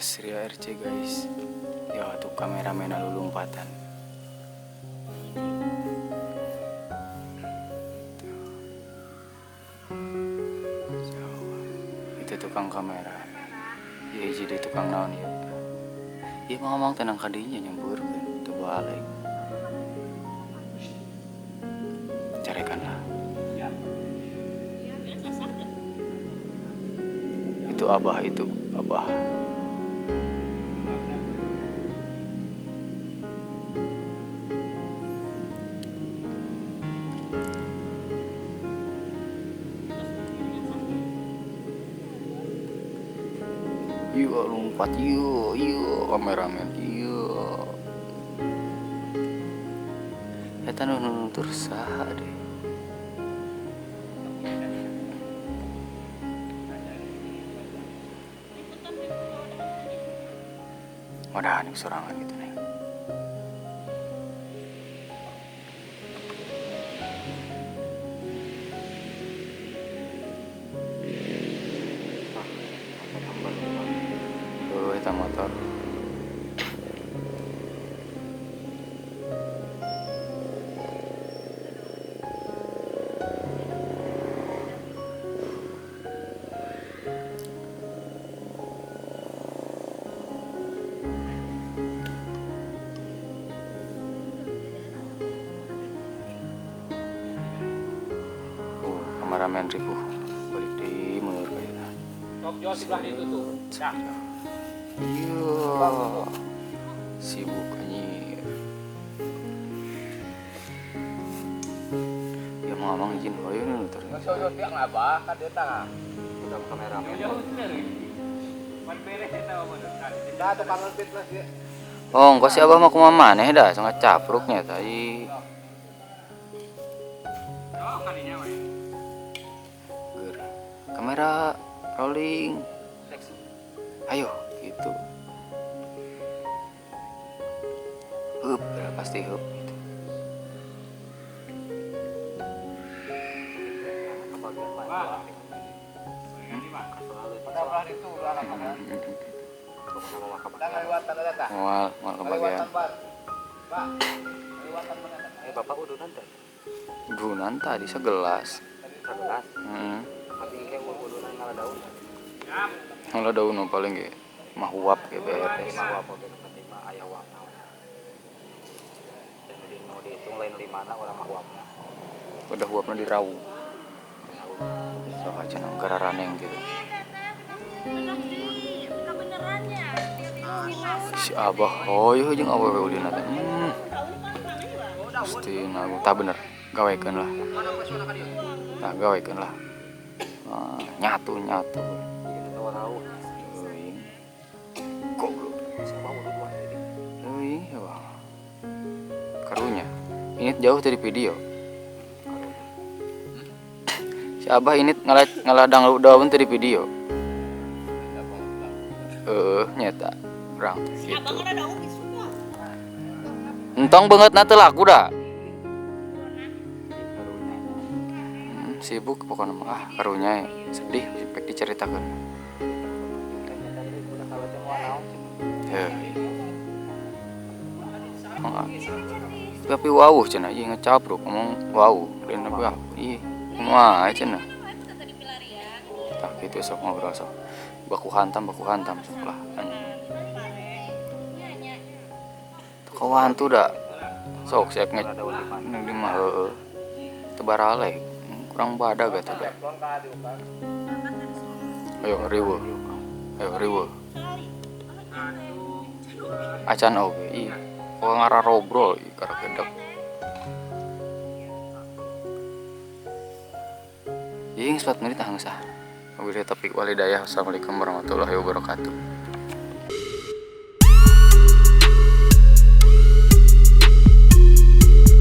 podcast Ria RC guys. Ya tuh kameramen lalu lompatan. Itu tukang kamera. Ya jadi tukang naon ya. Iya ngomong tenang kadinya nyembur kan. Itu balik. Carikanlah. Itu abah. Yuk lompat yuk kameramen yuk. Eta nu terus saha deh. Wadah nih sorangan gitu nih. Eta motor. Kameramen ribu balik di mundur kayaknya. Tok jos sebelah itu tuh. Nah. Iya. Sibuk anjir. Ya mau ngomong izin hoyo nu terus. Jos dia ngabah kan dia tah. Udah kameramen. Man beres eta bener. Dah tukang ngelit lah dia. Oh, engko si abah mah kumaha maneh dah sangat capruknya tadi. Oh, kalinya we. Kamera rolling. Ayo gitu. Hup, pasti hup gitu. Udah itu udah kan. Udah ngaliwatan ada tah? Mal kebagian. Pak. Ngaliwatan mana? Bapak udunan teh. Udunan tadi segelas. Segelas. Tapi kayak udunan ngala daun. Kalau daun paling ge mah uap ge beres. Mah uap oge penting mah aya uapna. Jadi nu dihitung lain 5 urang mah uapna. Udah uapna dirau. So aja nang gararaneng gitu. Si abah hoyo jeung awewe ulina teh. Pasti nagu tah bener gawekeun lah. Tah gawekeun lah. Nyatu. Tawarau. Goblok. Siapa udah dua ini? Iya bang. Karunya. Ini jauh dari video. Si abah ini ngaladang daun dari video. Nyata. Kurang gitu. Entong banget na teu laku dah. Sibuk pokoknya mah karunya sedih pek diceritakeun. Tapi wow cenah ieu ngecapruk ngomong wow lain apa ih kumaha cenah. Tah kitu sok ngobrol sok. Baku hantam sok lah. Kau hantu dah. Sok siap nge di mah heueuh. Teu barale. Kurang badag eta da. Ayo riweuh. Acan oge ieu. Kok ngararobrol ieu karakedek. Jeung 4 menit hangsa. Wabillahi taufiq walhidayah. Assalamualaikum warahmatullahi wabarakatuh.